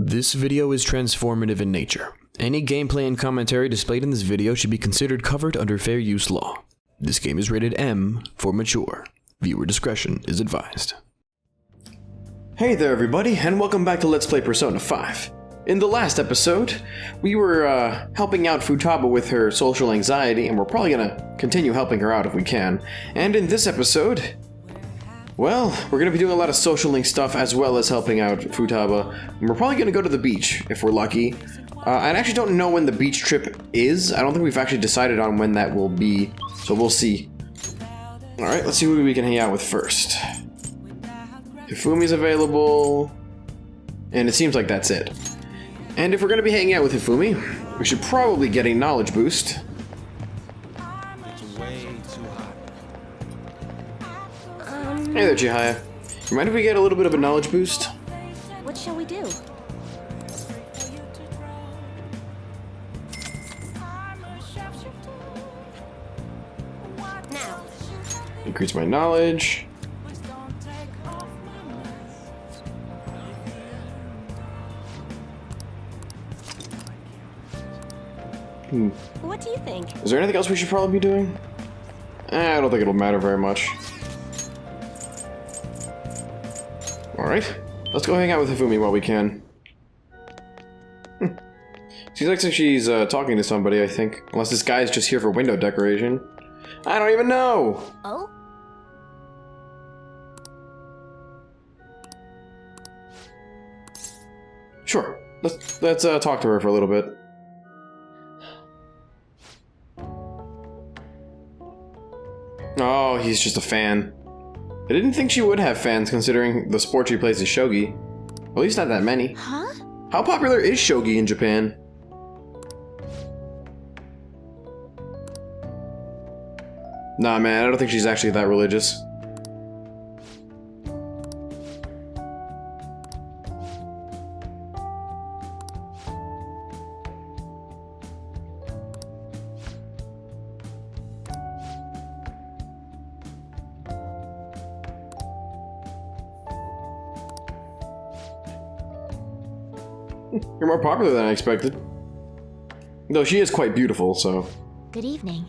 This video is transformative in nature. Any gameplay and commentary displayed in this video should be considered covered under fair use law. This game is rated M for mature. Viewer discretion is advised. Hey there everybody, and welcome back to Let's Play Persona 5. In the last episode, we were helping out Futaba with her social anxiety, and we're probably gonna continue helping her out if we can. And in this episode, well, we're gonna be doing a lot of social link stuff as well as helping out Futaba. And we're probably gonna go to the beach if we're lucky. I actually don't know when the beach trip is. I don't think we've actually decided on when that will be, so we'll see. Alright, let's see who we can hang out with first. Hifumi's available, and it seems like that's it. And if we're gonna be hanging out with Hifumi, we should probably get a knowledge boost. Hey there, Chihaya. You mind if we get a little bit of a knowledge boost? What shall we do? Now. Increase my knowledge. What do you think? Is there anything else we should probably be doing? I don't think it'll matter very much. Alright, let's go hang out with Hifumi while we can. She looks like she's talking to somebody, I think. Unless this guy's just here for window decoration. I don't even know! Oh? Sure, let's talk to her for a little bit. Oh, he's just a fan. I didn't think she would have fans considering the sport she plays is shogi. At least not that many. Huh? How popular is shogi in Japan? Nah, man, I don't think she's actually that religious. You're more popular than I expected. Though she is quite beautiful, so... Good evening.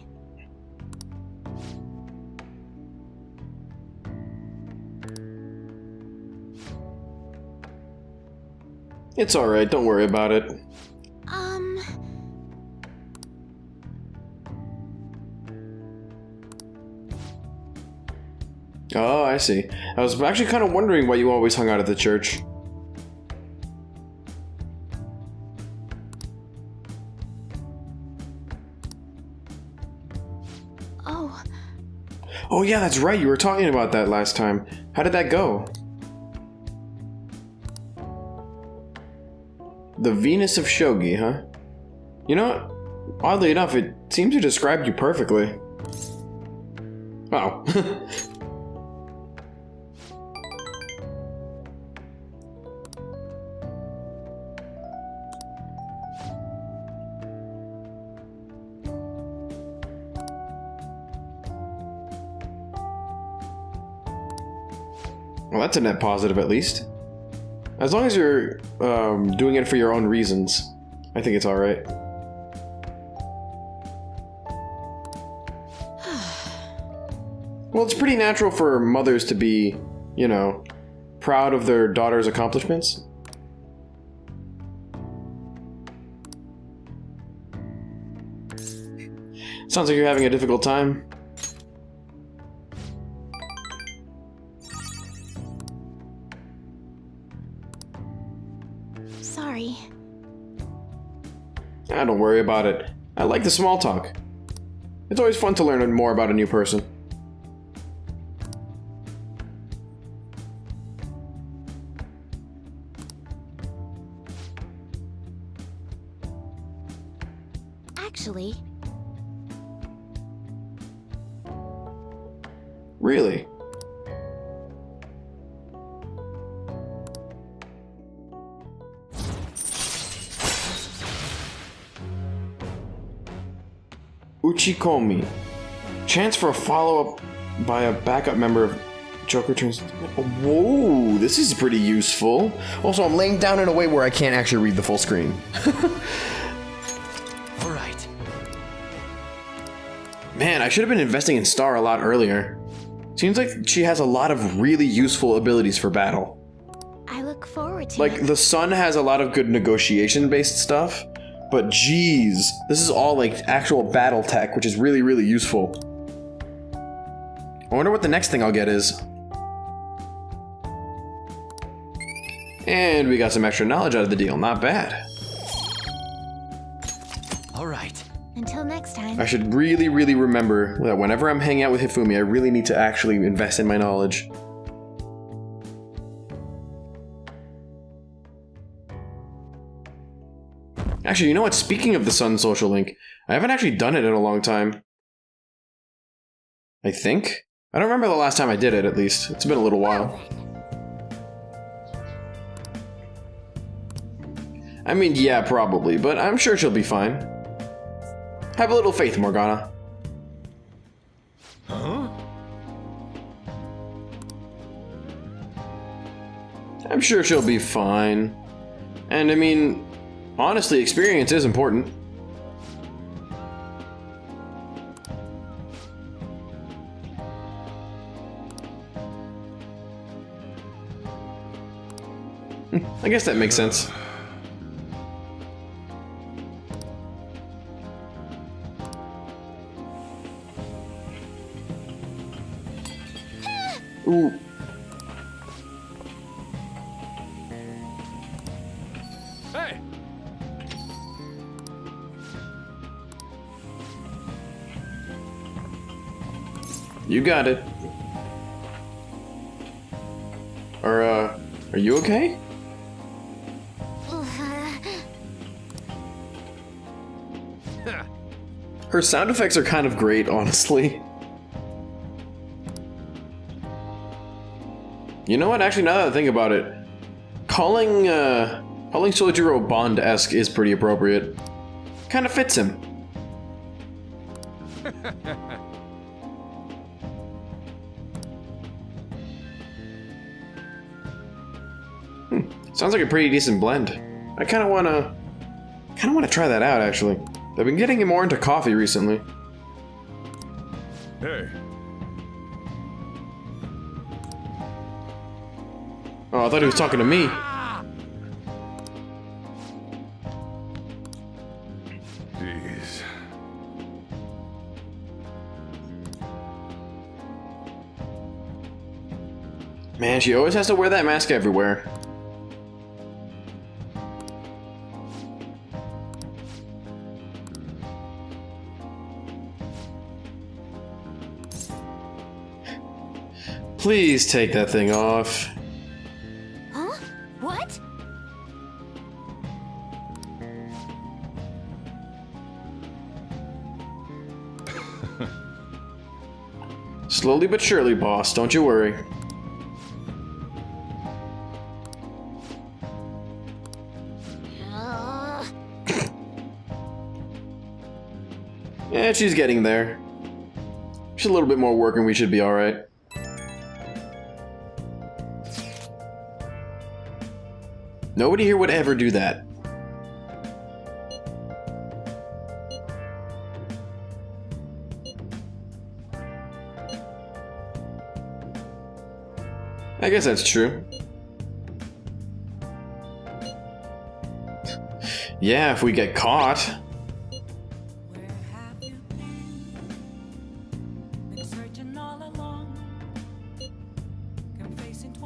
It's alright, don't worry about it. Oh, I see. I was actually kind of wondering why you always hung out at the church. Oh yeah, that's right, you were talking about that last time. How did that go? The Venus of Shogi, huh? You know what? Oddly enough, it seems to describe you perfectly. Wow. Well, that's a net positive, at least. As long as you're doing it for your own reasons, I think it's alright. Well, it's pretty natural for mothers to be, you know, proud of their daughter's accomplishments. Sounds like you're having a difficult time. Sorry. Don't worry about it. I like the small talk. It's always fun to learn more about a new person. Actually... Really? Uchikomi. Chance for a follow-up by a backup member of Joker turns... Whoa, this is pretty useful. Also, I'm laying down in a way where I can't actually read the full screen. Alright. Man, I should have been investing in Star a lot earlier. Seems like she has a lot of really useful abilities for battle. I look forward to Like, it. the Sun has a lot of good negotiation-based stuff, but geez, this is all like actual battle tech, which is really, really useful. I wonder what the next thing I'll get is. And we got some extra knowledge out of the deal, not bad. Alright. Until next time. I should really, really remember that whenever I'm hanging out with Hifumi, I really need to actually invest in my knowledge. Actually, you know what? Speaking of the Sun social link, I haven't actually done it in a long time. I think? I don't remember the last time I did it, at least. It's been a little while. I mean, yeah, probably, but I'm sure she'll be fine. Have a little faith, Morgana. Huh? I'm sure she'll be fine. And I mean, honestly, experience is important. I guess that makes sense. Ooh. Hey! You got it. Are you okay? Her sound effects are kind of great, honestly. You know what? Actually, now that I think about it, calling Sojiro Bond-esque is pretty appropriate. Kind of fits him. Sounds like a pretty decent blend. I kind of wanna try that out, actually. I've been getting more into coffee recently. Hey. Oh, I thought he was talking to me. Jeez. Man, she always has to wear that mask everywhere. Please take that thing off. Huh? What? Slowly but surely, boss. Don't you worry. Yeah, she's getting there. Just a little bit more work and we should be alright. Nobody here would ever do that. I guess that's true. Yeah, if we get caught.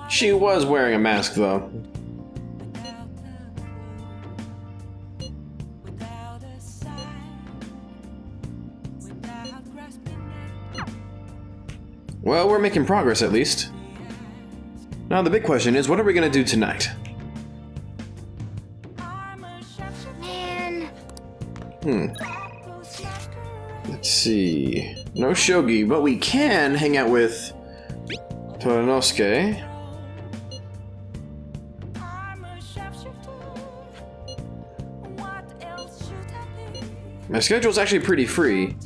She was wearing a mask, though. Well, we're making progress at least. Now the big question is, what are we gonna do tonight? Man. Let's see. No shogi, but we can hang out with Toranosuke. My schedule's actually pretty free.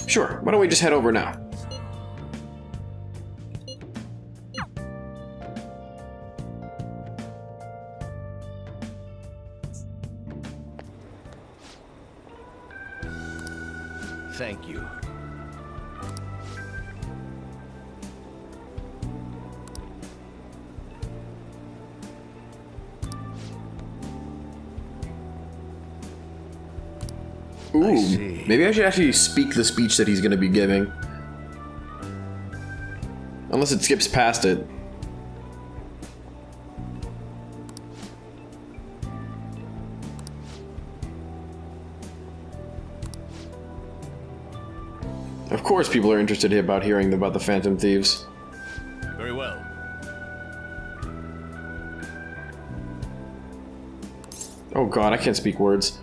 Sure, why don't we just head over now? Thank you. Ooh, see. maybe I should actually speak the speech that he's going to be giving. Unless it skips past it. Of course people are interested about hearing about the Phantom Thieves. Very well. Oh god, I can't speak words.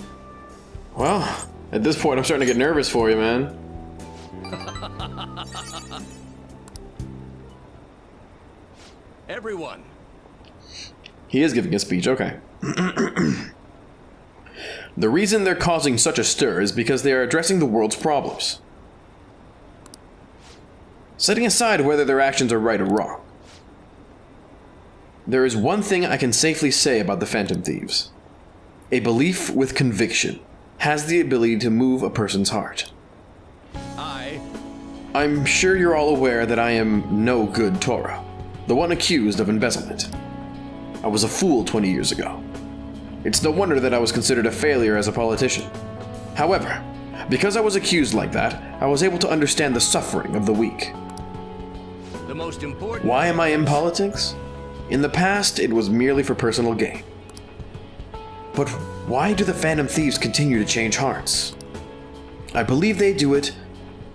Well, at this point I'm starting to get nervous for you, man. Everyone. He is giving a speech, okay. The reason they're causing such a stir is because they are addressing the world's problems. Setting aside whether their actions are right or wrong, there is one thing I can safely say about the Phantom Thieves. A belief with conviction has the ability to move a person's heart. I'm sure you're all aware that I am no good Torah, the one accused of embezzlement. I was a fool 20 years ago. It's no wonder that I was considered a failure as a politician. However, because I was accused like that, I was able to understand the suffering of the weak. The most important. Why am I in politics? In the past, it was merely for personal gain. But why do the Phantom Thieves continue to change hearts? I believe they do it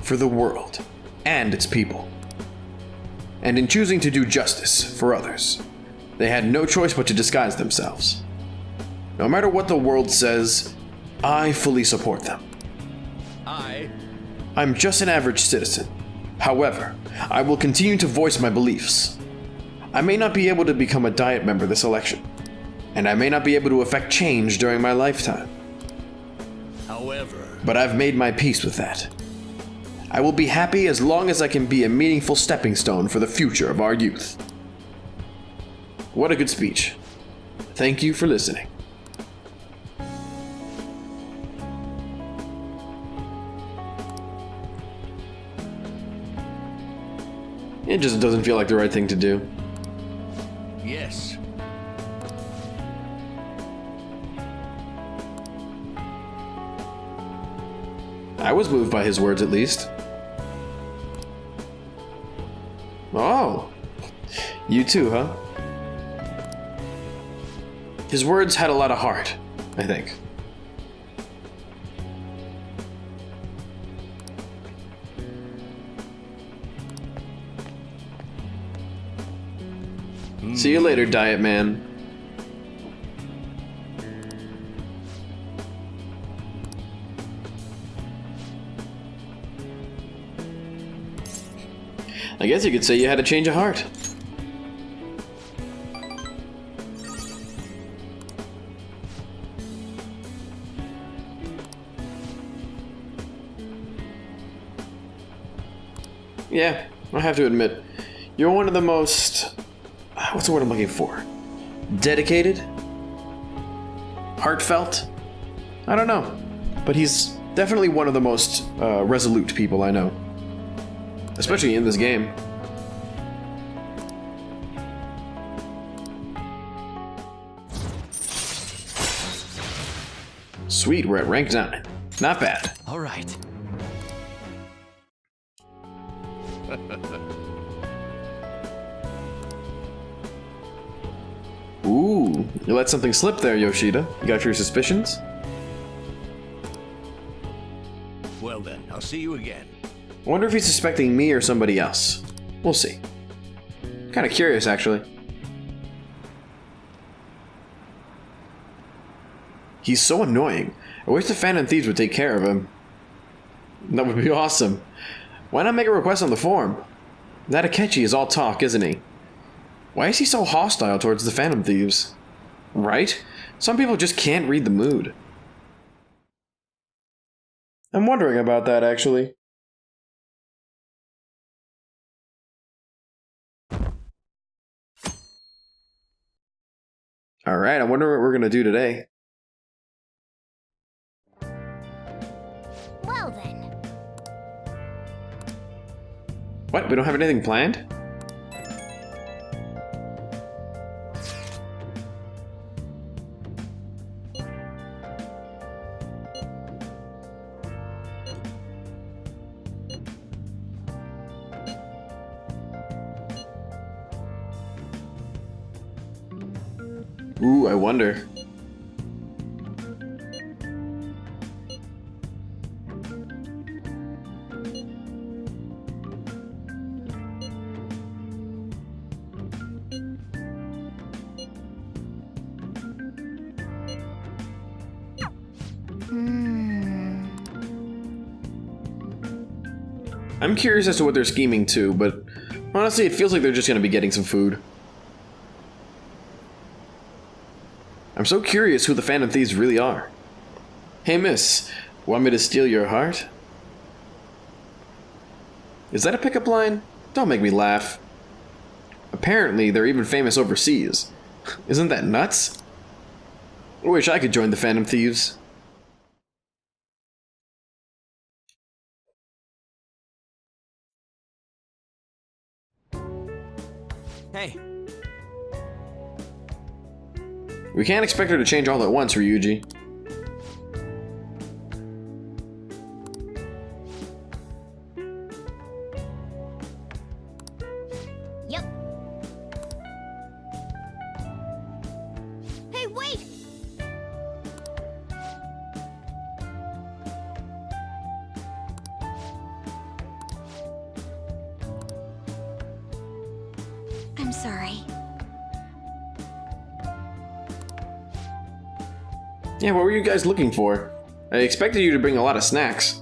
for the world and its people. And in choosing to do justice for others, they had no choice but to disguise themselves. No matter what the world says, I fully support them. I'm just an average citizen. However, I will continue to voice my beliefs. I may not be able to become a Diet member this election, and I may not be able to affect change during my lifetime. However, but I've made my peace with that. I will be happy as long as I can be a meaningful stepping stone for the future of our youth. What a good speech. Thank you for listening. It just doesn't feel like the right thing to do. yes. I was moved by his words, at least. Oh. You too, huh? His words had a lot of heart, I think. See you later, Diet Man. I guess you could say you had a change of heart. Yeah, I have to admit, you're one of the most... what's the word I'm looking for? Dedicated? Heartfelt? I don't know. But he's definitely one of the most resolute people I know. Especially in this game. Sweet, we're at rank 9. Not bad. All right. Ooh, you let something slip there, Yoshida. You got your suspicions? Well then, I'll see you again. I wonder if he's suspecting me or somebody else. We'll see. Kind of curious, actually. He's so annoying. I wish the Phantom Thieves would take care of him. That would be awesome. Why not make a request on the forum? That Akechi is all talk, isn't he? Why is he so hostile towards the Phantom Thieves? Right? Some people just can't read the mood. I'm wondering about that, actually. Alright, I wonder what we're gonna do today. Well then, What? We don't have anything planned? Ooh, I wonder. I'm curious as to what they're scheming to, but honestly, it feels like they're just gonna be getting some food. I'm so curious who the Phantom Thieves really are. Hey miss, want me to steal your heart? Is that a pickup line? Don't make me laugh. Apparently, they're even famous overseas. Isn't that nuts? I wish I could join the Phantom Thieves. Hey. We can't expect her to change all at once, Ryuji. Yep. Hey, wait! I'm sorry. Yeah, what were you guys looking for? I expected you to bring a lot of snacks.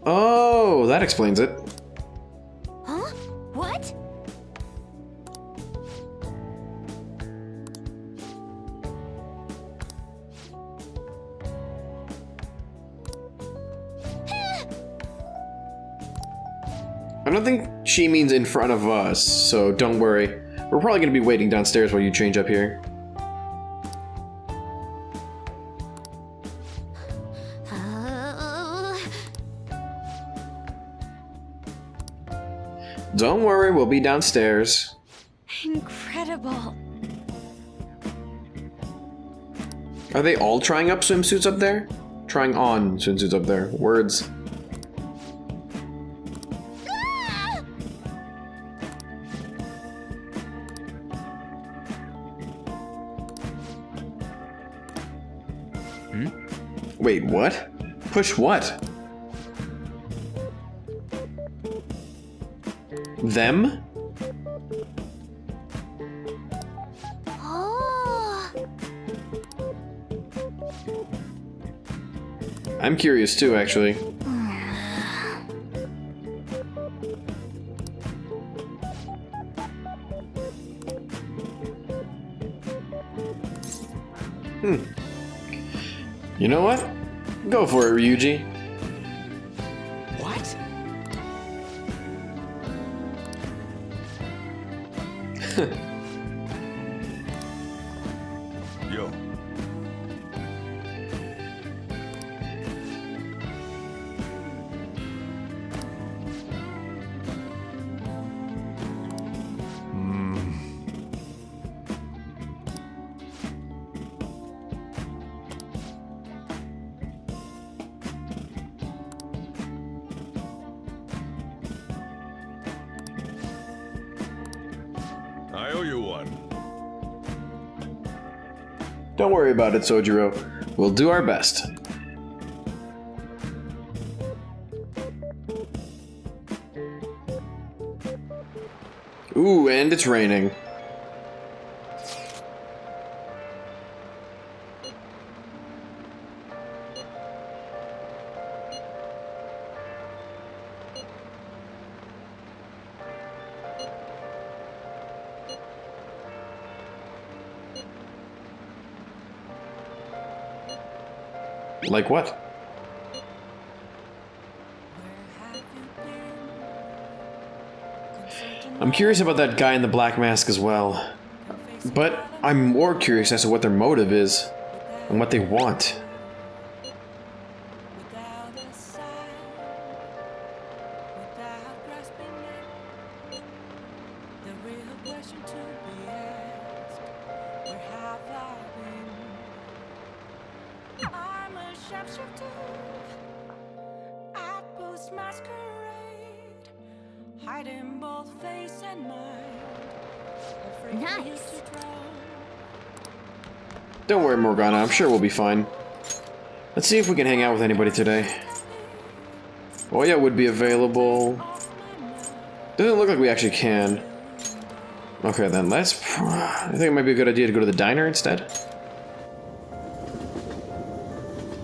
Oh, that explains it. Huh? What? I don't think she means in front of us, so don't worry. We're probably going to be waiting downstairs while you change up here. Don't worry, we'll be downstairs. Incredible. Are they all trying up swimsuits up there? Trying on swimsuits up there. Words. Ah! Wait, what? Push what? Them? Oh. I'm curious too, actually. You know what? Go for it, Ryuji. What? Yo. I owe you one. Don't worry about it, Sojiro. We'll do our best. Ooh, and it's raining. Like what? I'm curious about that guy in the black mask as well. But I'm more curious as to what their motive is and what they want. At post masquerade, hiding both face and mind. Afraid we Nice. used to drown. Don't worry, Morgana. I'm sure we'll be fine. Let's see if we can hang out with anybody today. Oya would be available. Doesn't look like we actually can. Okay, then let's... I think it might be a good idea to go to the diner instead.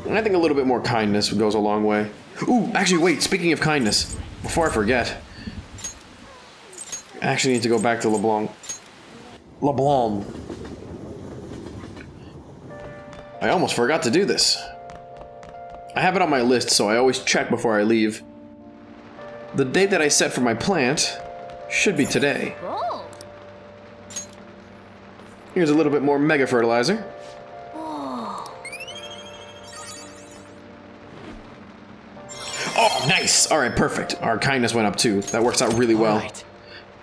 And I think a little bit more kindness goes a long way. Ooh, actually, wait. Speaking of kindness, before I forget, I actually need to go back to LeBlanc. LeBlanc. I almost forgot to do this. I have it on my list, so I always check before I leave. The date that I set for my plant should be today. Oh. Here's a little bit more mega fertilizer. Oh. Oh, nice! Alright, perfect. Our kindness went up too. That works out really well. Right.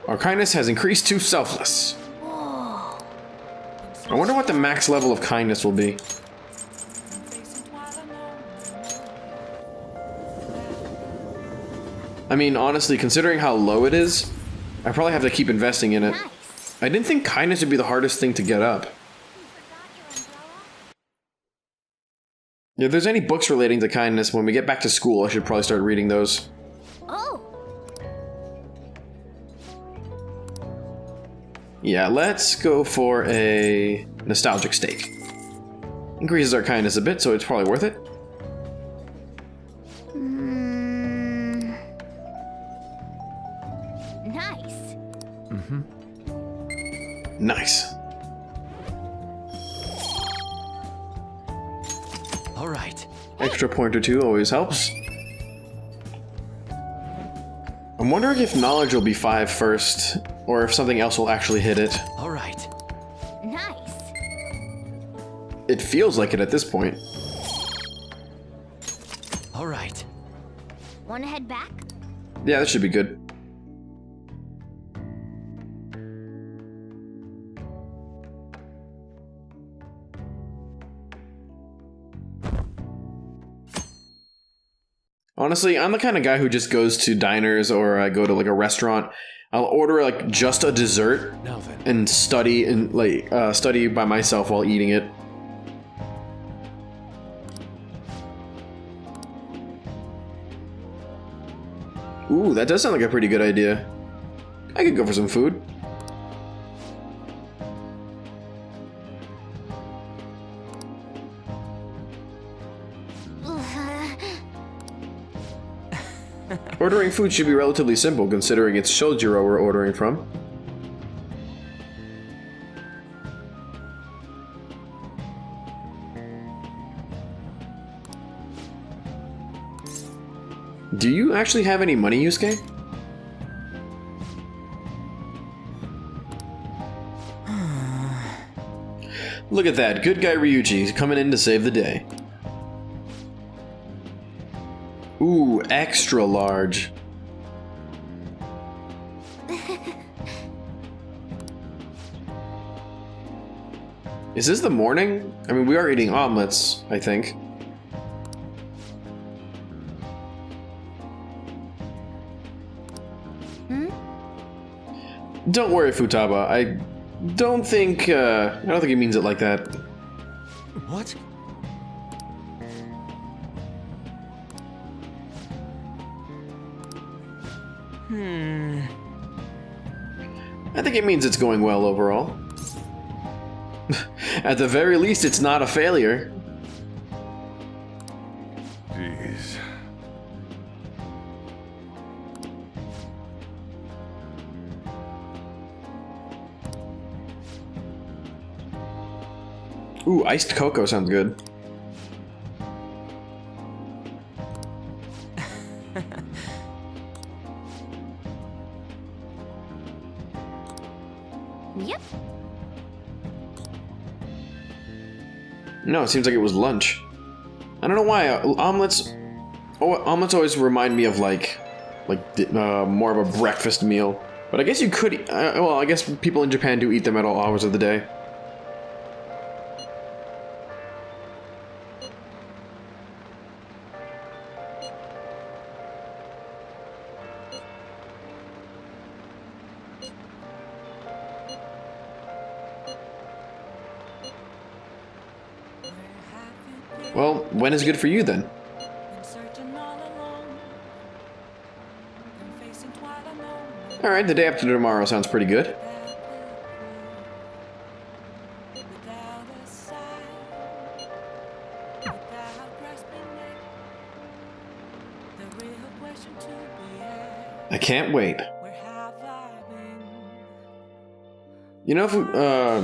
Our kindness has increased to selfless. Oh. I wonder what the max level of kindness will be. I mean, honestly, considering how low it is, I probably have to keep investing in it. Nice. I didn't think kindness would be the hardest thing to get up. If there's any books relating to kindness, when we get back to school, I should probably start reading those. Oh. Yeah, let's go for a nostalgic steak. Increases our kindness a bit, so it's probably worth it. Nice. Nice. All right. Extra point or two always helps. I'm wondering if knowledge will be 5 first, or if something else will actually hit it. All right. Nice. It feels like it at this point. All right. Wanna head back? Yeah, that should be good. Honestly, I'm the kind of guy who just goes to diners or I go to like a restaurant. I'll order like just a dessert Now then. and study study by myself while eating it. Ooh, that does sound like a pretty good idea. I could go for some food. Ordering food should be relatively simple considering it's Shojiro we're ordering from. Do you actually have any money, Yusuke? Look at that, good guy Ryuji coming in to save the day. Ooh, extra large. Is this the morning? I mean, we are eating omelets, I think. Don't worry, Futaba. I don't think he means it like that. What? I think it means it's going well overall. At the very least, it's not a failure. Jeez. Ooh, iced cocoa sounds good. Yep. No, it seems like it was lunch. I don't know why omelets always remind me of like more of a breakfast meal. But I guess you could. Well, I guess people in Japan do eat them at all hours of the day. Well, when is good for you then? Been searching all along. Been facing twilight unknown. Alright, the day after tomorrow sounds pretty good. Without a sign, without grasping it, the real question to be asked, I can't wait. where have I been? You know,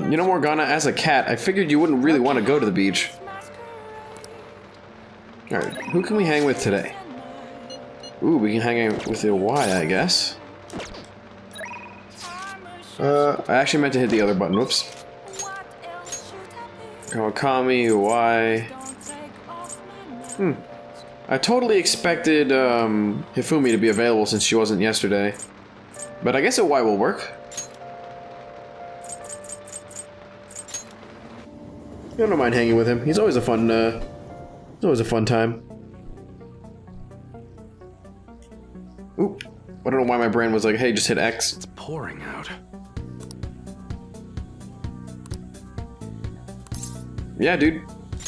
you know, Morgana, as a cat, I figured you wouldn't really want to go to the beach. Alright, who can we hang with today? Ooh, we can hang out with the Y, I guess. I actually meant to hit the other button, whoops. What else should I be? Kawakami, Y. Don't take off my mask. I totally expected, Hifumi to be available since she wasn't yesterday. But I guess a Y will work. I don't mind hanging with him. He's always a fun, it's always a fun time. Ooh, I don't know why my brain was like, hey, just hit X. It's pouring out. Yeah, dude.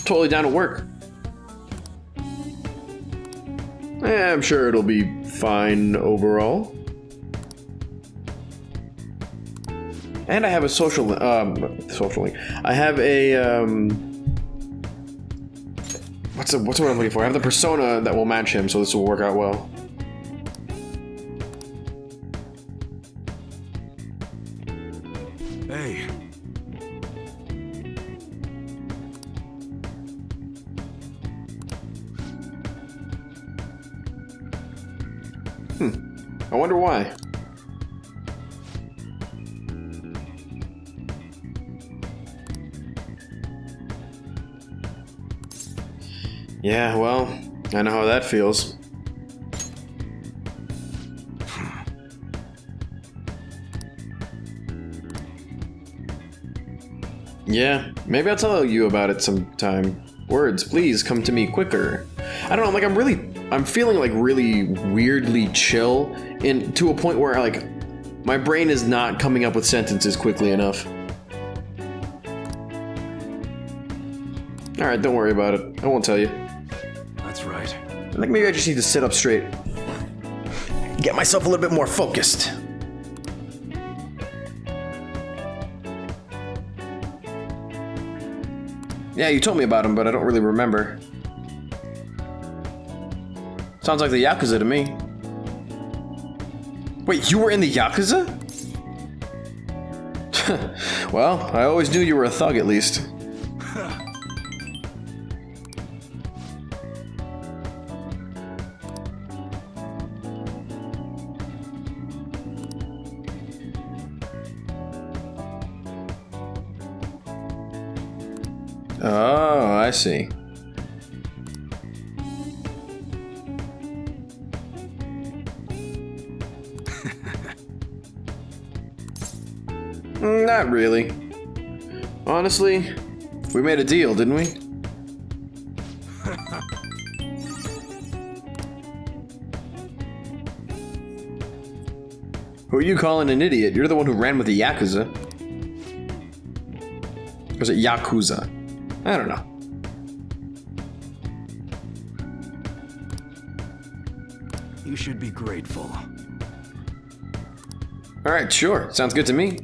Totally down to work. I'm sure it'll be fine overall. And I have a social link. I have a, what's the word I'm looking for? I have the persona that will match him, so this will work out well. Hey. I wonder why. Yeah, well, I know how that feels. Yeah, maybe I'll tell you about it sometime. Words, please come to me quicker. I don't know, like I'm feeling like really weirdly chill to a point where like my brain is not coming up with sentences quickly enough. Alright, don't worry about it. I won't tell you. That's right. I think maybe I just need to sit up straight. Get myself a little bit more focused. Yeah, you told me about him, but I don't really remember. Sounds like the Yakuza to me. Wait, you were in the Yakuza? Well, I always knew you were a thug at least. Oh, I see. Not really. Honestly, we made a deal, didn't we? Who are you calling an idiot? You're the one who ran with the Yakuza. Or is it Yakuza? I don't know. You should be grateful. Alright, sure. Sounds good to me.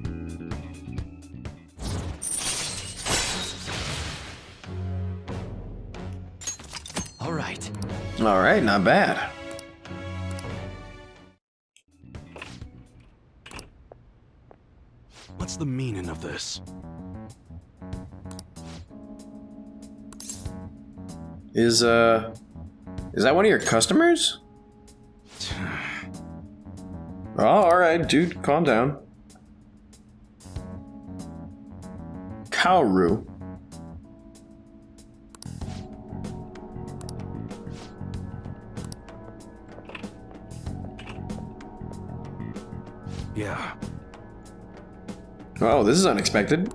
Alright. Alright, not bad. What's the meaning of this? Is that one of your customers? Oh, alright, dude, calm down. Kaoru. Yeah. Oh, this is unexpected.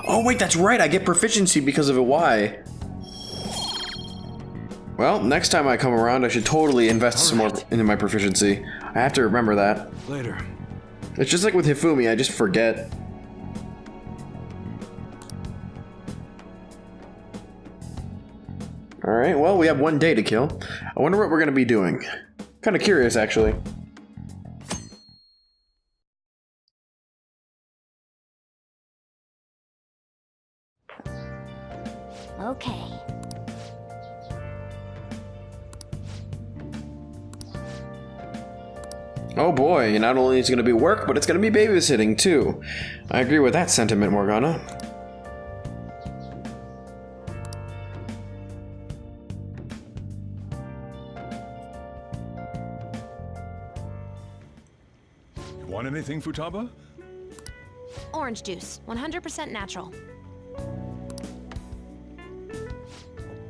Oh wait, that's right, I get proficiency because of a Y. Well, next time I come around, I should totally invest some more into my proficiency. I have to remember that. Later. It's just like with Hifumi, I just forget. Alright, well, we have one day to kill. I wonder what we're gonna be doing. Kinda curious, actually. Okay. Oh boy, not only is it gonna be work, but it's gonna be babysitting, too. I agree with that sentiment, Morgana. Want anything, Futaba? Orange juice, 100% natural.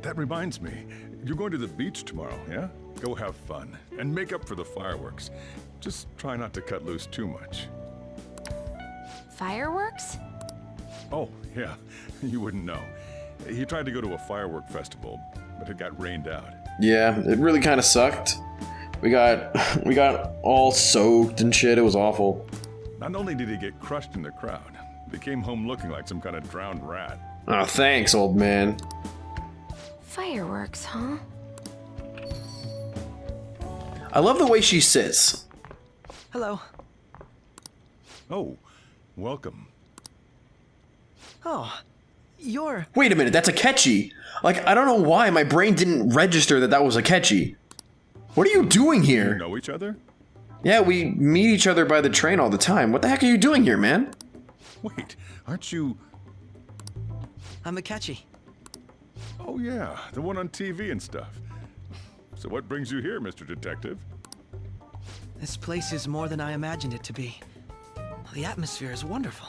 That reminds me, you're going to the beach tomorrow, yeah? Go have fun, and make up for the fireworks. Just try not to cut loose too much. Fireworks? Oh, yeah, you wouldn't know. He tried to go to a firework festival, but it got rained out. Yeah, it really kinda sucked. We got all soaked and shit, it was awful. Not only did he get crushed in the crowd, he came home looking like some kind of drowned rat. Oh, thanks, old man. Fireworks, huh? I love the way she sits. Hello. Oh, welcome. Oh, you're... Wait a minute, that's a Akechi. Like, I don't know why my brain didn't register that that was a Akechi. What are you doing You here? know each other? Yeah, we meet each other by the train all the time. What the heck are you doing here, man? Wait, aren't you... I'm Akechi. Oh yeah, the one on TV and stuff. So what brings you here, Mr. Detective? This place is more than I imagined it to be. The atmosphere is wonderful.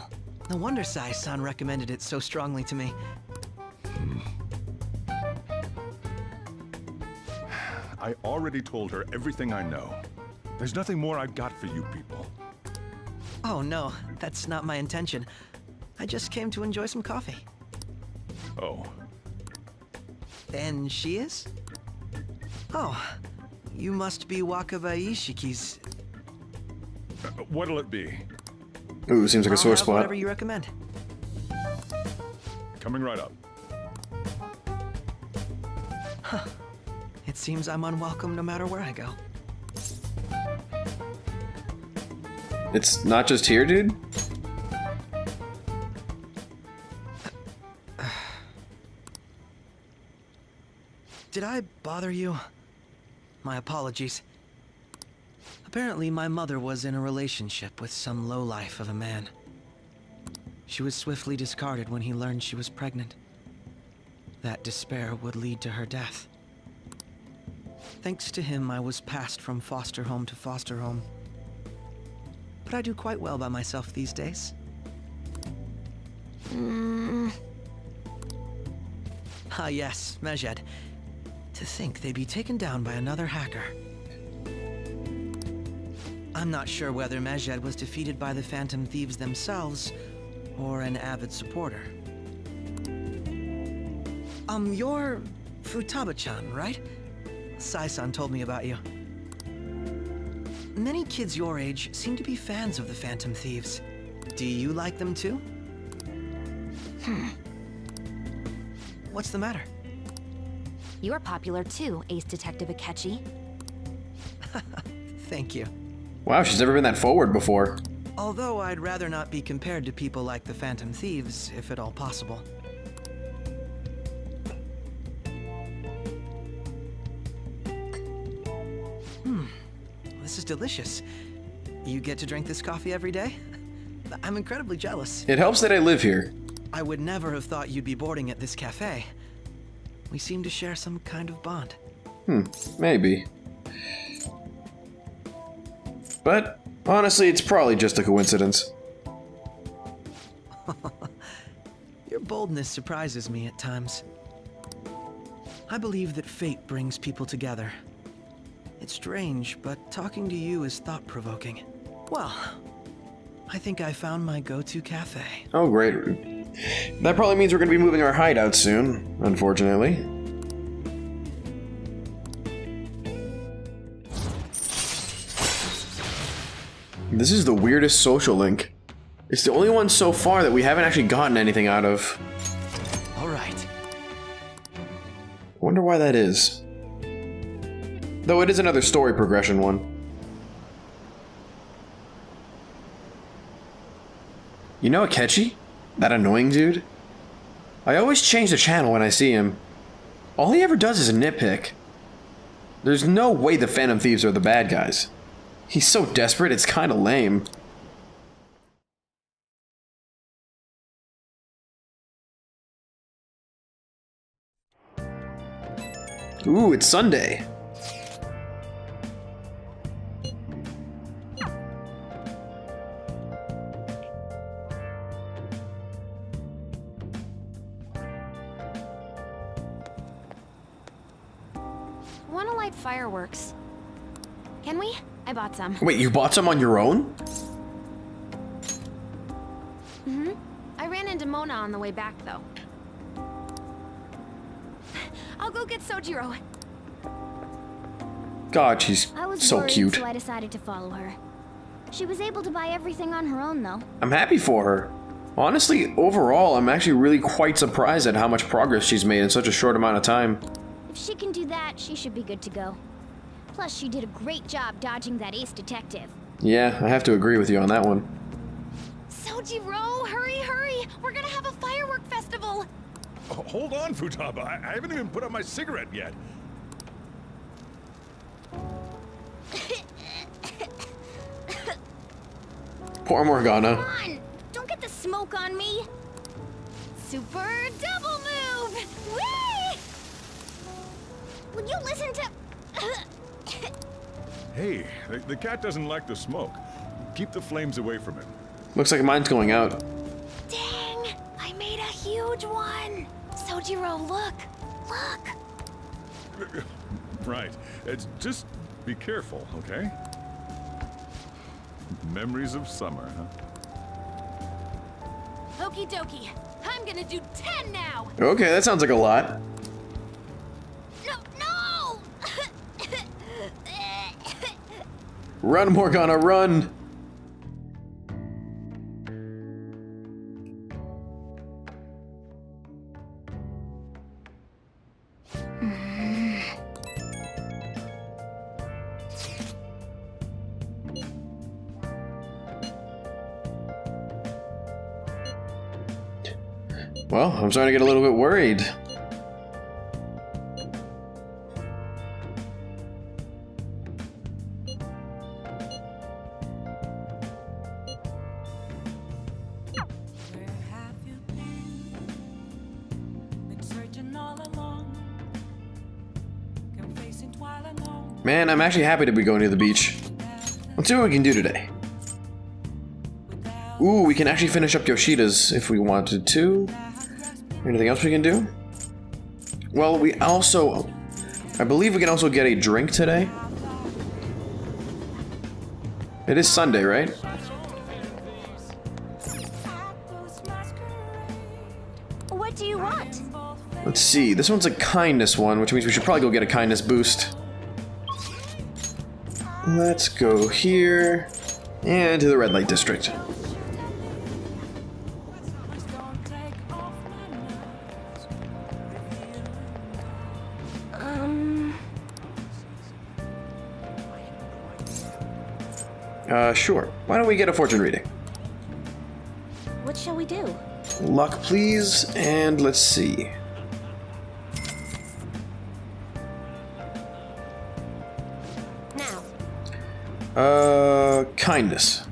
No wonder Sai-san recommended it so strongly to me. I already told her everything I know. There's nothing more I've got for you people. Oh no, that's not my intention. I just came to enjoy some coffee. Oh, And she is? Oh, you must be Wakaba Ishiki's... what'll it be? Ooh, seems like a I'll sore have spot. whatever you recommend. Coming right up. It seems I'm unwelcome no matter where I go. It's not just here, dude? Did I bother you? My apologies. Apparently, my mother was in a relationship with some lowlife of a man. She was swiftly discarded when he learned she was pregnant. That despair would lead to her death. Thanks to him, I was passed from foster home to foster home. But I do quite well by myself these days. Ah yes, Mejed. To think they'd be taken down by another hacker. I'm not sure whether Mejed was defeated by the Phantom Thieves themselves, or an avid supporter. You're Futaba-chan, right? Sai-san told me about you. Many kids your age seem to be fans of the Phantom Thieves. Do you like them too? What's the matter? You're popular too, Ace Detective Akechi. Thank you. Wow, she's never been that forward before. Although I'd rather not be compared to people like the Phantom Thieves, if at all possible. This is delicious. You get to drink this coffee every day? I'm incredibly jealous. It helps that I live here. I would never have thought you'd be boarding at this cafe. We seem to share some kind of bond. Maybe. But honestly, it's probably just a coincidence. Your boldness surprises me at times. I believe that fate brings people together. It's strange, but talking to you is thought-provoking. Well, I think I found my go-to cafe. Oh, great. That probably means we're going to be moving our hideout soon, unfortunately. This is the weirdest social link. It's the only one so far that we haven't actually gotten anything out of. All right. Wonder why that is. Though it is another story progression one. You know Akechi? That annoying dude? I always change the channel when I see him. All he ever does is nitpick. There's no way the Phantom Thieves are the bad guys. He's so desperate, it's kinda lame. Ooh, it's Sunday. Wanna light fireworks? Can we? I bought some. Wait, you bought some on your own? I ran into Mona on the way back, though. I'll go get Sojiro. God, she's I was so worried, cute. so I decided to follow her. She was able to buy everything on her own, though. I'm happy for her. Honestly, overall, I'm actually really quite surprised at how much progress she's made in such a short amount of time. If she can do that, she should be good to go. Plus, she did a great job dodging that ace detective. Yeah, I have to agree with you on that one. Sojiro, hurry, hurry! We're gonna have a firework festival! Oh, hold on, Futaba. I haven't even put out my cigarette yet. Poor Morgana. Come on! Don't get the smoke on me! Super double move! Whee! Would you listen to... Hey, the cat doesn't like the smoke. Keep the flames away from him. Looks like mine's going out. Dang! I made a huge one! Sojiro, look! Look! Right. It's just be careful, okay? Memories of summer, huh? Okie dokie. I'm gonna do 10 now! Okay, that sounds like a lot. No, no! Run, Morgana, run! Well, I'm starting to get a little bit worried. Where have you been? Been searching all along. Come facing twilight alone. Man, I'm actually happy to be going to the beach. Let's see what we can do today. Ooh, we can actually finish up Yoshida's if we wanted to. Anything else we can do? Well, we also... I believe we can also get a drink today. It is Sunday, right? What do you want? Let's see. This one's a kindness one, which means we should probably go get a kindness boost. Let's go here. And to the red light district. Sure. Why don't we get a fortune reading? What shall we do? Luck, please, and let's see. Now. Kindness.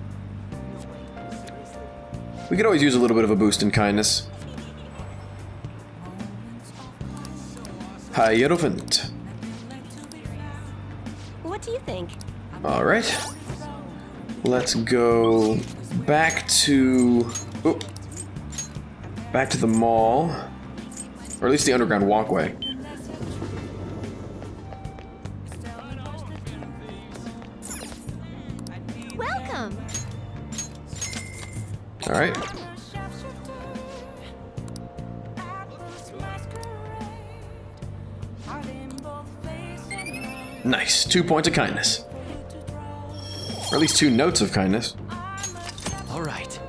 We could always use a little bit of a boost in kindness. Hierophant. What do you think? Alright. Let's go back to... Oh, back to the mall. Or at least the underground walkway. Welcome! Alright. Nice. 2 points of kindness. Or at least 2 notes of kindness. All right.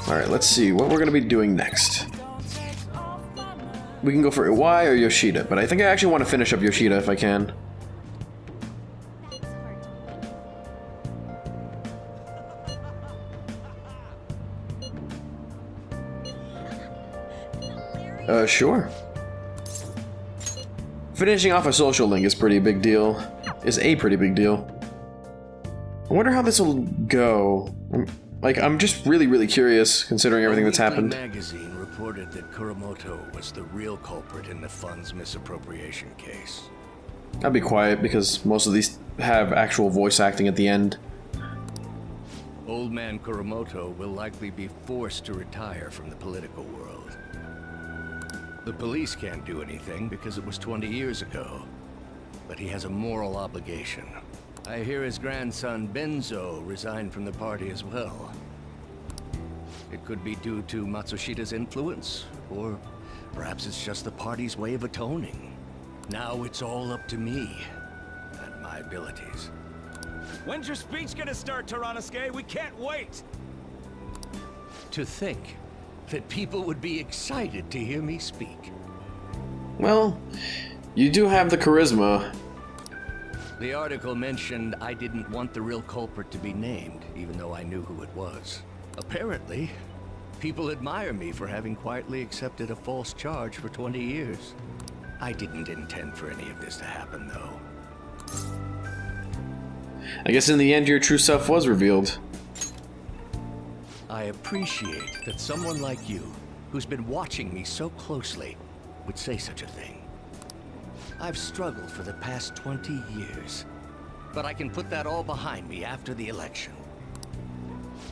Alright, let's see what we're going to be doing next. We can go for Iwai or Yoshida, but I think I actually want to finish up Yoshida if I can. Sure. Finishing off a social link is a pretty big deal. I wonder how this will go. I'm just really curious, considering everything that's happened. The magazine reported that Kuramoto was the real culprit in the fund's misappropriation case. I'll be quiet because most of these have actual voice acting at the end. Old man Kuramoto will likely be forced to retire from the political world. The police can't do anything because it was 20 years ago. But he has a moral obligation. I hear his grandson Benzo resigned from the party as well. It could be due to Matsushida's influence, or perhaps it's just the party's way of atoning. Now it's all up to me and my abilities. When's your speech gonna start, Tyranosuke? We can't wait! To think that people would be excited to hear me speak. Well, you do have the charisma. The article mentioned I didn't want the real culprit to be named, even though I knew who it was. Apparently, people admire me for having quietly accepted a false charge for 20 years. I didn't intend for any of this to happen, though. I guess in the end your true self was revealed. I appreciate that someone like you, who's been watching me so closely, would say such a thing. I've struggled for the past 20 years, but I can put that all behind me after the election.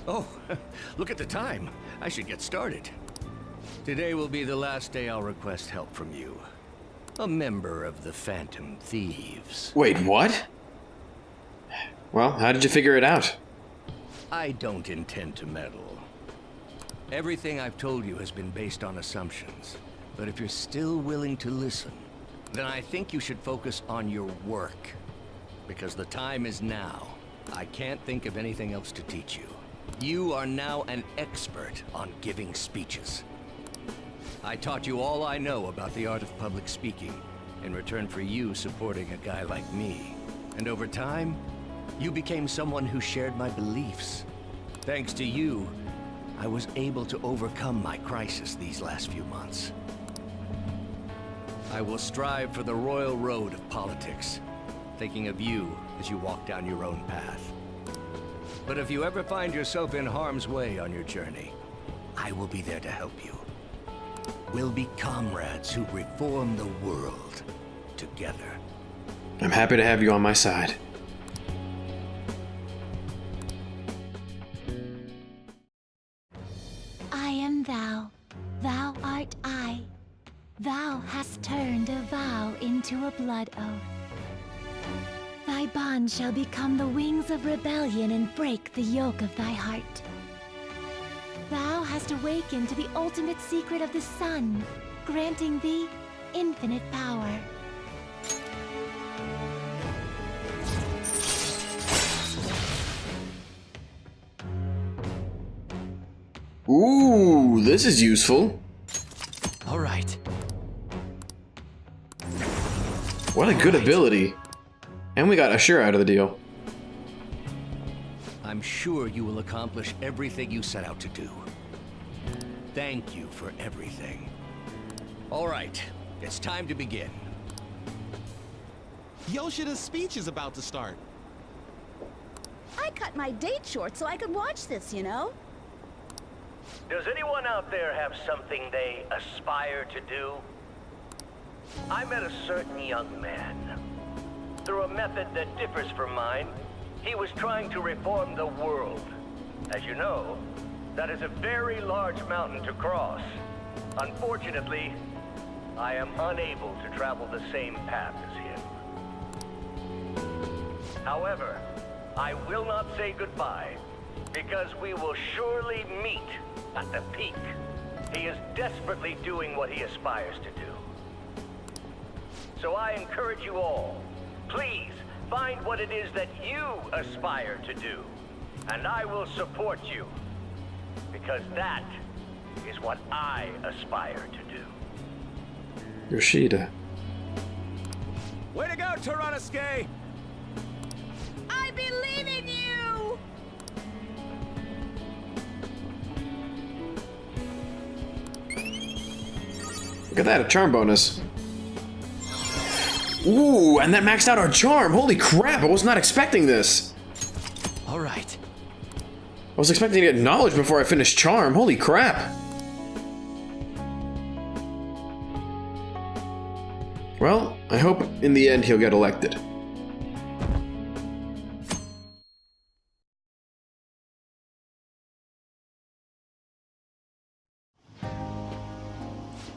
Oh, look at the time. I should get started. Today will be the last day I'll request help from you. A member of the Phantom Thieves. Wait, what? Well, how did you figure it out? I don't intend to meddle. Everything I've told you has been based on assumptions. But if you're still willing to listen, then I think you should focus on your work. Because the time is now. I can't think of anything else to teach you. You are now an expert on giving speeches. I taught you all I know about the art of public speaking, in return for you supporting a guy like me. And over time, you became someone who shared my beliefs. Thanks to you, I was able to overcome my crisis these last few months. I will strive for the royal road of politics, thinking of you as you walk down your own path. But if you ever find yourself in harm's way on your journey, I will be there to help you. We'll be comrades who reform the world together. I'm happy to have you on my side. I am thou, thou art I. Thou hast turned a vow into a blood oath. Thy bond shall become the wings of rebellion and break the yoke of thy heart. Thou hast awakened to the ultimate secret of the sun, granting thee infinite power. Ooh, this is useful. All right. What a good ability. And we got Ashura out of the deal. I'm sure you will accomplish everything you set out to do. Thank you for everything. All right, it's time to begin. Yoshida's speech is about to start. I cut my date short so I could watch this, you know? Does anyone out there have something they aspire to do? I met a certain young man. Through a method that differs from mine, he was trying to reform the world. As you know, that is a very large mountain to cross. Unfortunately, I am unable to travel the same path as him. However, I will not say goodbye, because we will surely meet at the peak. He is desperately doing what he aspires to do. So I encourage you all, please Find what it is that you aspire to do, and I will support you. Because that is what I aspire to do. Yoshida. Way to go, Tyranosuke! I believe in you! Look at that, a charm bonus. Ooh, and that maxed out our charm. Holy crap, I was not expecting this. All right. I was expecting to get knowledge before I finished charm. Holy crap. Well, I hope in the end he'll get elected.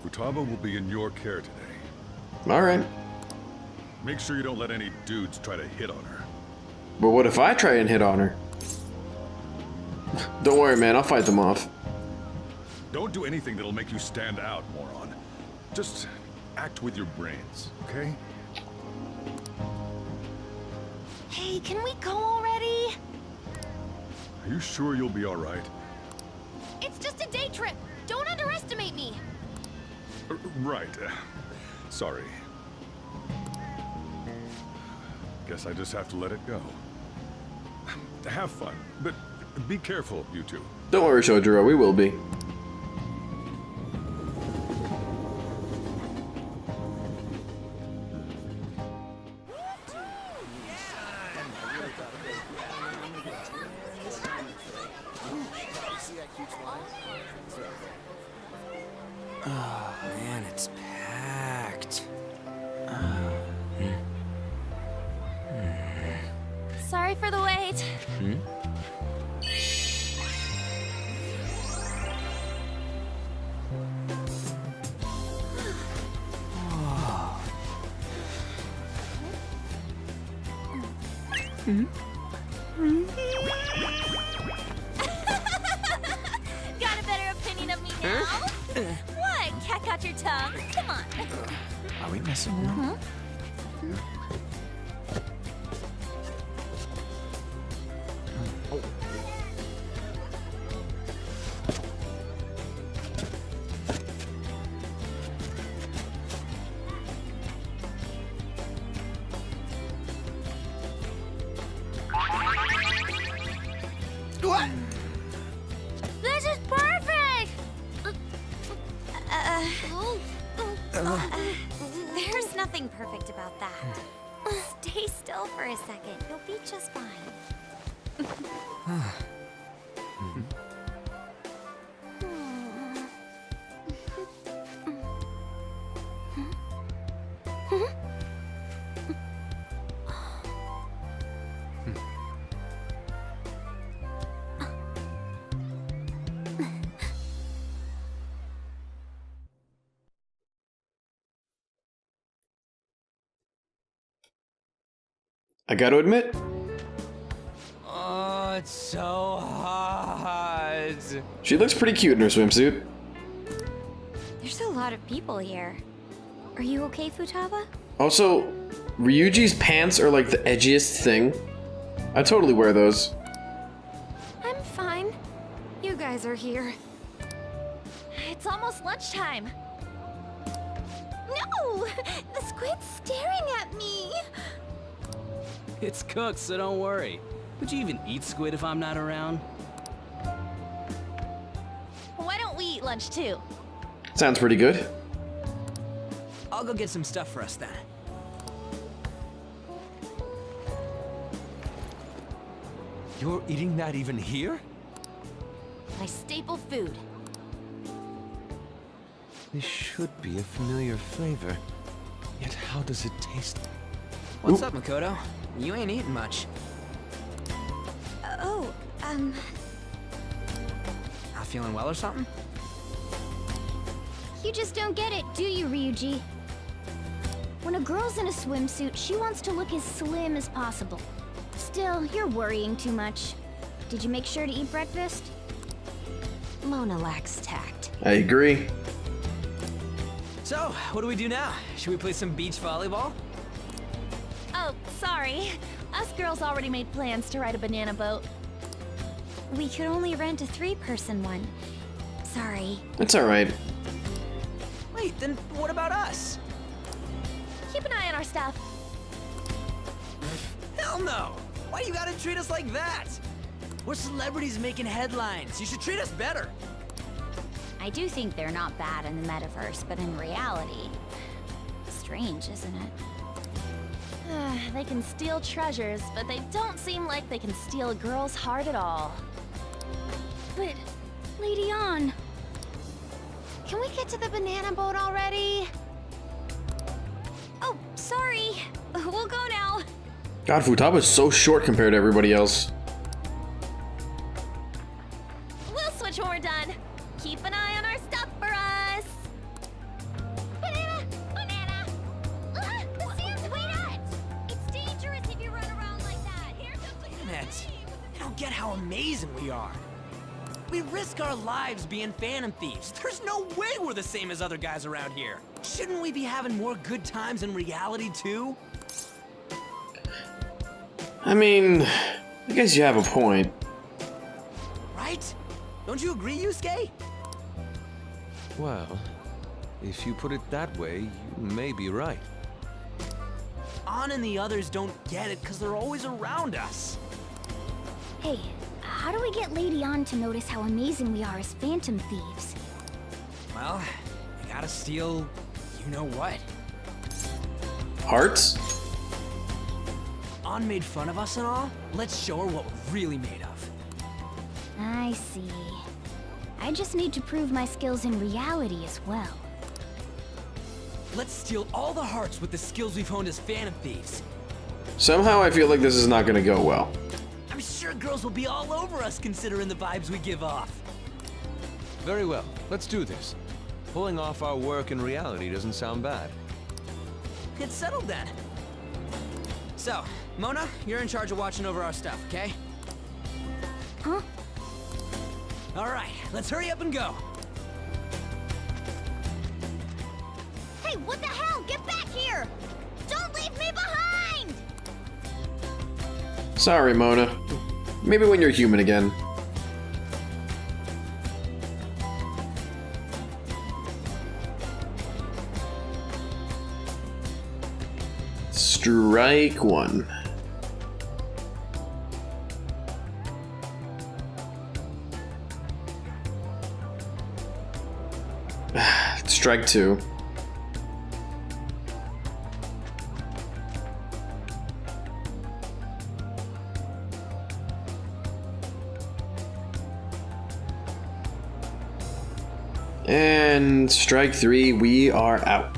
Futaba will be in your care today. Alright. Make sure you don't let any dudes try to hit on her. But what if I try and hit on her? Don't worry, man, I'll fight them off. Don't do anything that'll make you stand out, moron. Just act with your brains, okay? Hey, can we go already? Are you sure you'll be alright? It's just a day trip. Don't underestimate me. Right. Sorry. Guess I just have to let it go. Have fun, but be careful, you two. Don't worry, Shojuro, we will be. Oh, man, it's packed. Sorry for the wait. Got a better opinion of me now? What? Cat got your tongue? Come on. Are we messing around? What? This is perfect! There's nothing perfect about that. Stay still for a second. You'll be just fine. I gotta admit, Oh, it's so hot. she looks pretty cute in her swimsuit. There's a lot of people here. Are you okay, Futaba? Also, Ryuji's pants are like the edgiest thing. I totally wear those. I'm fine. You guys are here. It's almost lunchtime. No! The squid's staring at me! It's cooked, so don't worry. Would you even eat squid if I'm not around? Why don't we eat lunch too? Sounds pretty good. I'll go get some stuff for us then. You're eating that even here? My staple food. This should be a familiar flavor. Yet how does it taste? What's up, Makoto? You ain't eating much. Not feeling well or something? You just don't get it, do you, Ryuji? When a girl's in a swimsuit, she wants to look as slim as possible. Still, you're worrying too much. Did you make sure to eat breakfast? Mona lacks tact. I agree. So, what do we do now? Should we play some beach volleyball? Oh Oh, sorry. Us girls already made plans to ride a banana boat. We could only rent a 3-person one. Sorry. It's alright. Wait, then what about us? Keep an eye on our stuff. Hell no! Why you gotta treat us like that? We're celebrities making headlines. You should treat us better. I do think they're not bad in the metaverse, but in reality... Strange, isn't it? They can steal treasures, but they don't seem like they can steal a girl's heart at all. But... Lady On... Can we get to the banana boat already? Oh, sorry. We'll go now. God, Futaba's so short compared to everybody else. We'll switch when we're done. Keep an eye on our stuff for us. Banana! Banana! The sand's wet! It's dangerous if you run around like that. Here's a Damn it! I don't get how amazing we are. We risk our lives being Phantom Thieves. There's no way we're the same as other guys around here. Shouldn't we be having more good times in reality too? I mean, I guess you have a point. Right? Don't you agree, Yusuke? Well, if you put it that way, you may be right. An and the others don't get it because they're always around us. Hey, how do we get Lady On to notice how amazing we are as Phantom Thieves? Well, we gotta steal you know what. Hearts? An made fun of us and all? Let's show her what we're really made of. I see. I just need to prove my skills in reality as well. Let's steal all the hearts with the skills we've honed as Phantom Thieves. Somehow I feel like this is not gonna go well. I'm sure girls will be all over us considering the vibes we give off. Very well, let's do this. Pulling off our work in reality doesn't sound bad. It's settled then. So, Mona, you're in charge of watching over our stuff, okay? Huh? All right, let's hurry up and go. Hey, what the hell? Get back here! Don't leave me behind! Sorry, Mona. Maybe when you're human again. Strike one. Strike two. And strike three, we are out.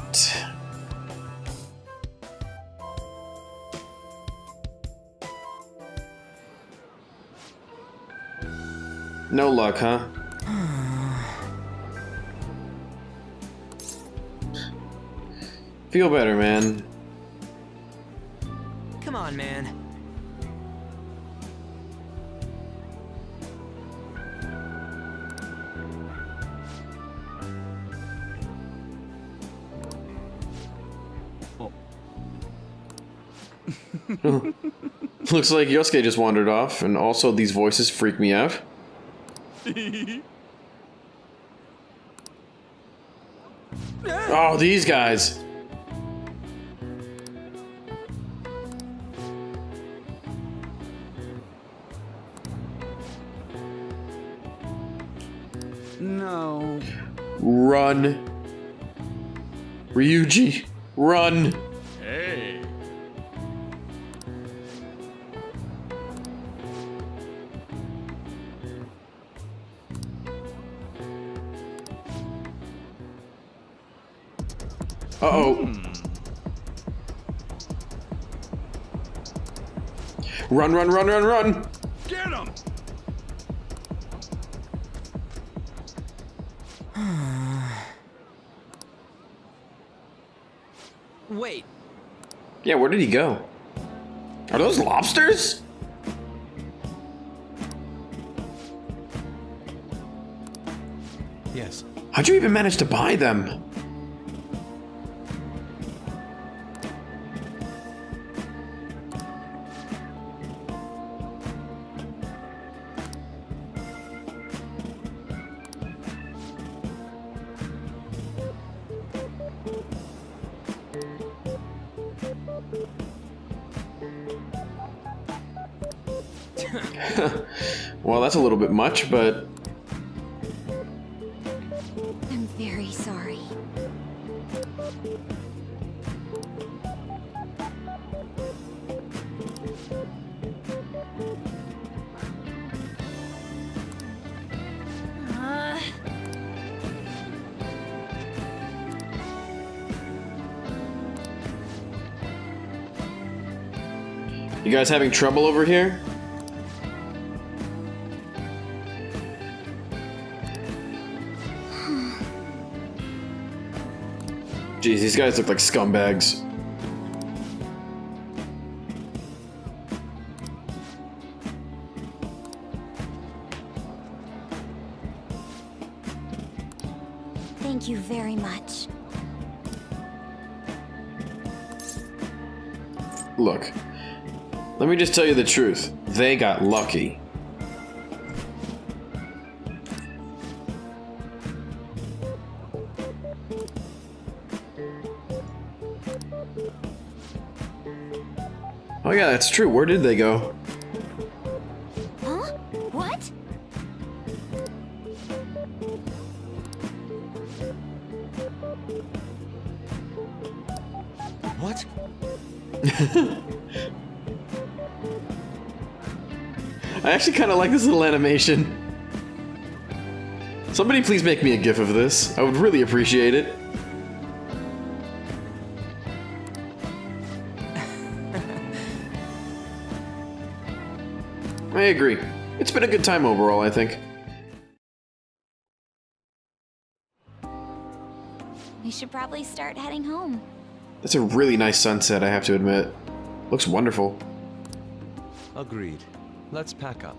No luck, huh? Feel better, man. Come on, man. Looks like Yosuke just wandered off, and also these voices freak me out. Oh, these guys. No. Run. Ryuji, run. Hey. Uh-oh. Run, run, run, run, run! Get him! Wait. Yeah, where did he go? Are those lobsters? Yes. How'd you even manage to buy them? Well, that's a little bit much, but... I'm very sorry. You guys having trouble over here? Jeez, these guys look like scumbags. Thank you very much. Look, let me just tell you the truth. They got lucky. Oh yeah, that's true. Where did they go? Huh? What? What? I actually kind of like this little animation. Somebody please make me a GIF of this. I would really appreciate it. I agree. It's been a good time overall, I think. We should probably start heading home. That's a really nice sunset, I have to admit. Looks wonderful. Agreed. Let's pack up.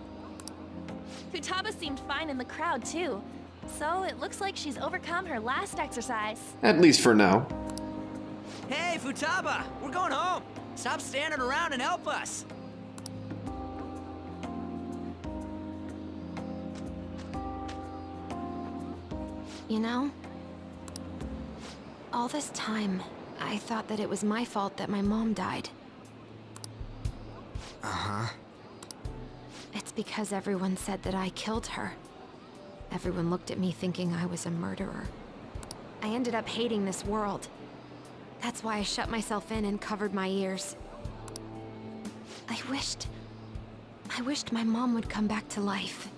Futaba seemed fine in the crowd, too. So it looks like she's overcome her last exercise. At least for now. Hey, Futaba! We're going home! Stop standing around and help us! You know, all this time, I thought that it was my fault that my mom died. Uh-huh. It's because everyone said that I killed her. Everyone looked at me thinking I was a murderer. I ended up hating this world. That's why I shut myself in and covered my ears. I wished my mom would come back to life.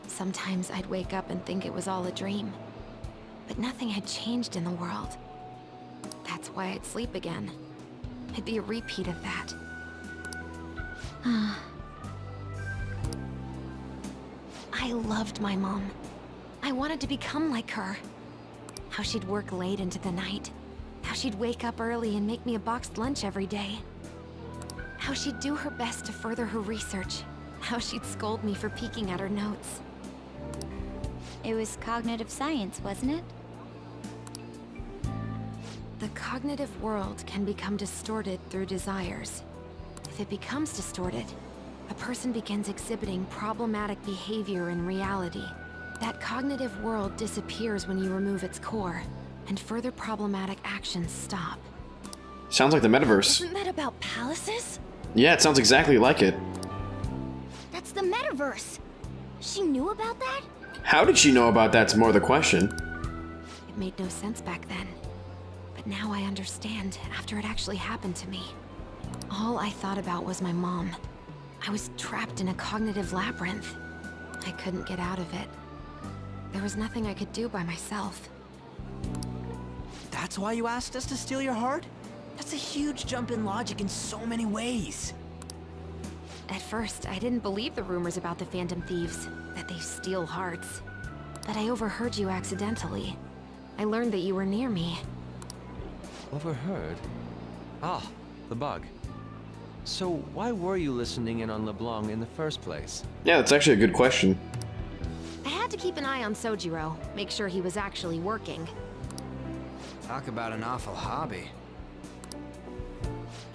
Sometimes I'd wake up and think it was all a dream. But nothing had changed in the world. That's why I'd sleep again. It'd be a repeat of that. I loved my mom. I wanted to become like her. How she'd work late into the night. How she'd wake up early and make me a boxed lunch every day. How she'd do her best to further her research. How she'd scold me for peeking at her notes. It was cognitive science, wasn't it? The cognitive world can become distorted through desires. If it becomes distorted, a person begins exhibiting problematic behavior in reality. That cognitive world disappears when you remove its core, and further problematic actions stop. Sounds like the metaverse. Isn't that about palaces? Yeah, it sounds exactly like it. That's the metaverse. She knew about that? How did she know about that's more the question. It made no sense back then. But now I understand after it actually happened to me. All I thought about was my mom. I was trapped in a cognitive labyrinth. I couldn't get out of it. There was nothing I could do by myself. That's why you asked us to steal your heart? That's a huge jump in logic in so many ways. At first, I didn't believe the rumors about the Phantom Thieves, that they steal hearts. But I overheard you accidentally. I learned that you were near me. Overheard? Ah, the bug. So why were you listening in on LeBlanc in the first place? Yeah, that's actually a good question. I had to keep an eye on Sojiro, make sure he was actually working. Talk about an awful hobby.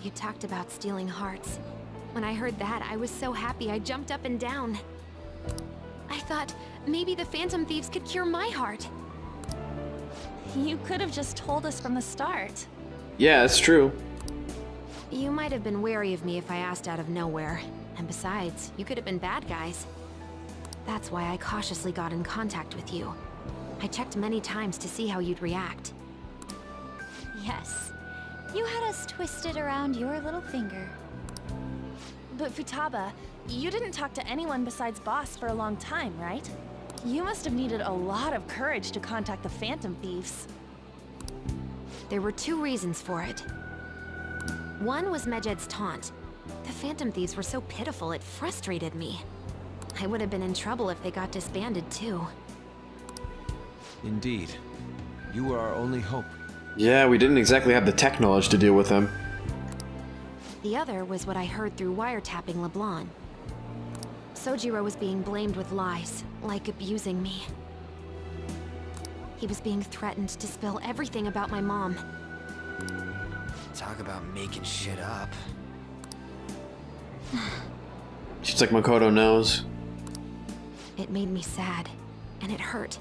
You talked about stealing hearts. When I heard that, I was so happy I jumped up and down. I thought maybe the Phantom Thieves could cure my heart. You could have just told us from the start. Yeah, that's true. You might have been wary of me if I asked out of nowhere. And besides, you could have been bad guys. That's why I cautiously got in contact with you. I checked many times to see how you'd react. Yes. You had us twisted around your little finger. But Futaba, you didn't talk to anyone besides Boss for a long time, right? You must have needed a lot of courage to contact the Phantom Thieves. There were 2 reasons for it. One was Medjed's taunt. The Phantom Thieves were so pitiful, it frustrated me. I would have been in trouble if they got disbanded too. Indeed. You were our only hope. Yeah, we didn't exactly have the tech knowledge to deal with them. The other was what I heard through wiretapping LeBlanc. Sojiro was being blamed with lies, like abusing me. He was being threatened to spill everything about my mom. Talk about making shit up. Just like Makoto knows. It made me sad, and it hurt.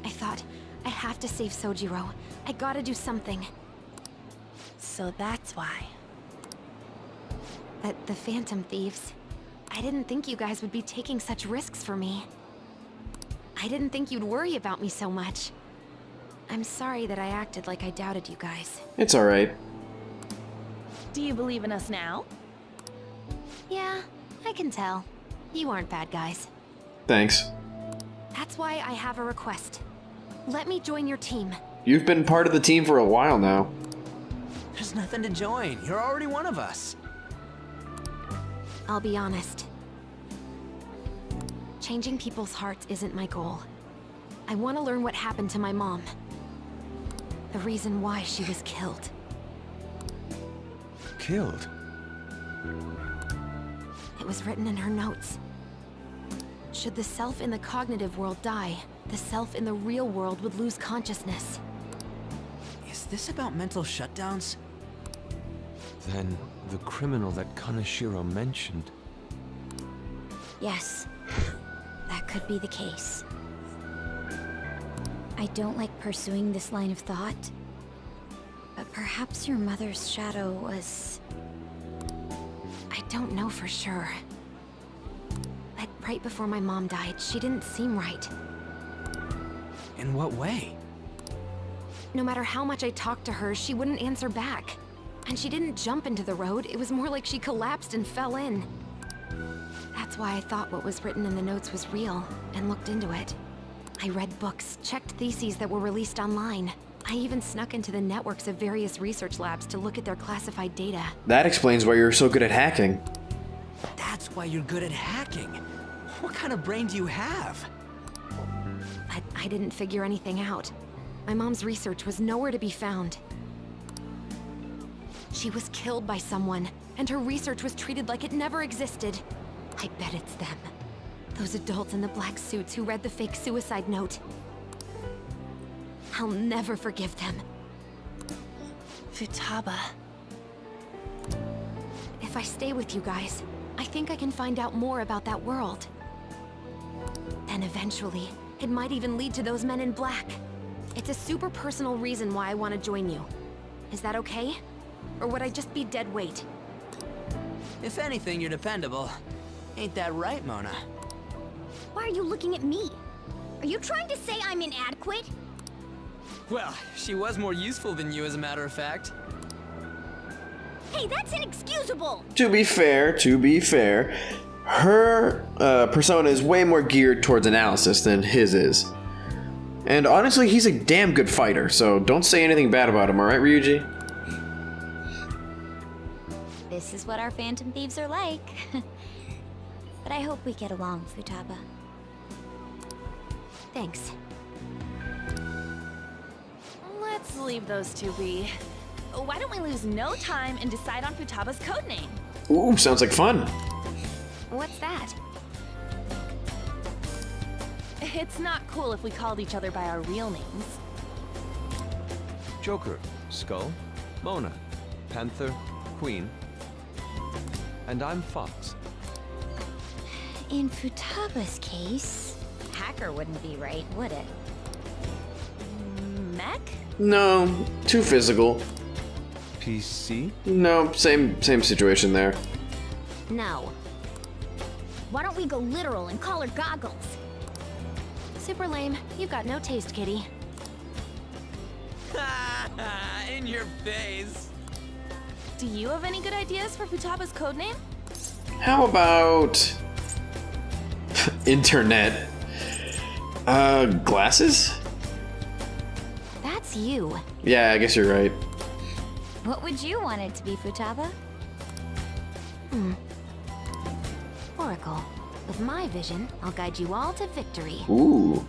I thought, I have to save Sojiro. I gotta do something. So that's why. The Phantom Thieves. I didn't think you guys would be taking such risks for me. I didn't think you'd worry about me so much. I'm sorry that I acted like I doubted you guys. It's alright. Do you believe in us now? Yeah, I can tell. You aren't bad guys. Thanks. That's why I have a request. Let me join your team. You've been part of the team for a while now. There's nothing to join. You're already one of us. I'll be honest. Changing people's hearts isn't my goal. I want to learn what happened to my mom. The reason why she was killed. Killed? It was written in her notes. Should the self in the cognitive world die, the self in the real world would lose consciousness. Is this about mental shutdowns? Then the criminal that Kaneshiro mentioned. Yes, that could be the case. I don't like pursuing this line of thought, but perhaps your mother's shadow was... I don't know for sure. But right before my mom died, she didn't seem right. In what way? No matter how much I talked to her, she wouldn't answer back. And she didn't jump into the road, it was more like she collapsed and fell in. That's why I thought what was written in the notes was real, and looked into it. I read books, checked theses that were released online. I even snuck into the networks of various research labs to look at their classified data. That explains why you're so good at hacking. That's why you're good at hacking. What kind of brain do you have? But I didn't figure anything out. My mom's research was nowhere to be found. She was killed by someone, and her research was treated like it never existed. I bet it's them. Those adults in the black suits who read the fake suicide note. I'll never forgive them. Futaba. If I stay with you guys, I think I can find out more about that world. Then eventually, it might even lead to those men in black. It's a super personal reason why I want to join you. Is that okay? Or would I just be dead weight? If anything, you're dependable. Ain't that right, Mona? Why are you looking at me? Are you trying to say I'm inadequate? Well, she was more useful than you, as a matter of fact. Hey, that's inexcusable! To be fair, her persona is way more geared towards analysis than his is. And honestly, he's a damn good fighter, so don't say anything bad about him, alright, Ryuji? This is what our Phantom Thieves are like. But I hope we get along, Futaba. Thanks. Let's leave those two be. Why don't we lose no time and decide on Futaba's codename? Ooh, sounds like fun. What's that? It's not cool if we called each other by our real names. Joker, Skull, Mona, Panther, Queen, and I'm Fox. In Futaba's case, hacker wouldn't be right, would it? Mech? No, too physical. PC? No, same situation there. No. Why don't we go literal and call her Goggles? Super lame. You've got no taste, kitty. In your face. Do you have any good ideas for Futaba's codename? How about... internet? Glasses? That's you. Yeah, I guess you're right. What would you want it to be, Futaba? Oracle. With my vision, I'll guide you all to victory. Ooh.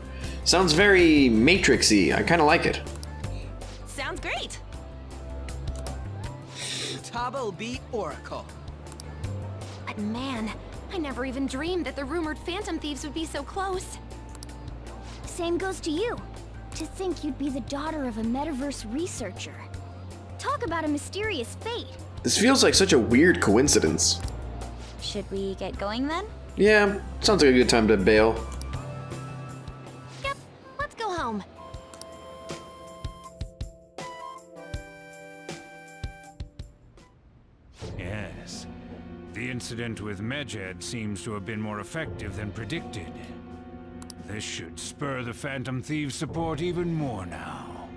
Sounds very Matrix-y. I kind of like it. Sounds great! Futaba will be Oracle. But man, I never even dreamed that the rumored Phantom Thieves would be so close. Same goes to you. To think you'd be the daughter of a metaverse researcher. Talk about a mysterious fate. This feels like such a weird coincidence. Should we get going then? Yeah, sounds like a good time to bail. Yep, let's go home. Yes. The incident with Medjed seems to have been more effective than predicted. This should spur the Phantom Thieves' support even more now.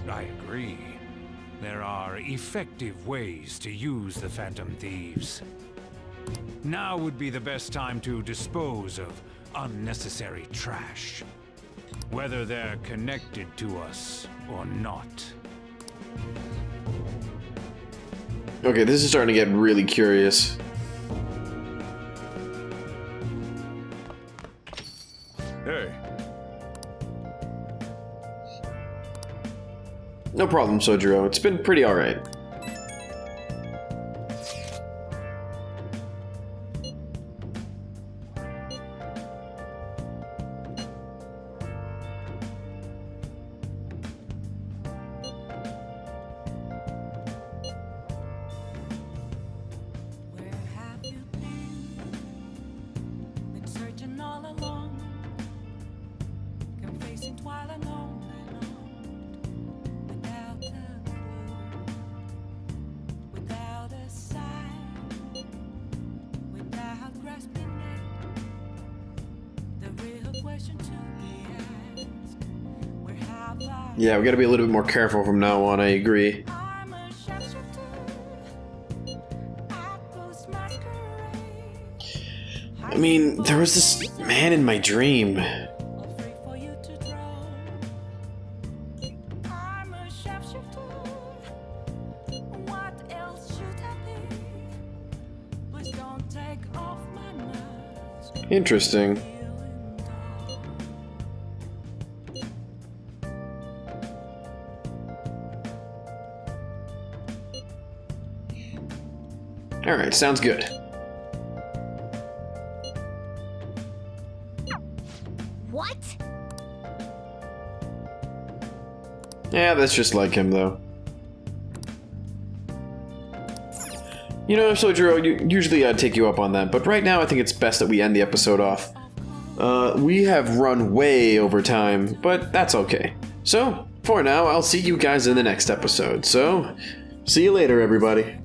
I agree. There are effective ways to use the Phantom Thieves. Now would be the best time to dispose of unnecessary trash, whether they're connected to us or not. Okay, this is starting to get really curious. Hey, No problem, Sojiro. It's been pretty alright. Where have you been? Been searching all along, confessing while alone without a clue, without a sign, without grasping it. The real question to be asked: where have I? Yeah, we gotta be a little bit more careful from now on, I agree. I'm a shapeshifter. I post masquerade. I mean, there was this man in my dream. Free for you to draw. I'm a shapeshifter. What else should I be? Please don't take off my mask. Interesting. Alright, sounds good. What? Yeah, that's just like him, though. You know, Sojiro, usually I'd take you up on that, but right now I think it's best that we end the episode off. We have run way over time, but that's okay. So, for now, I'll see you guys in the next episode. So, see you later, everybody.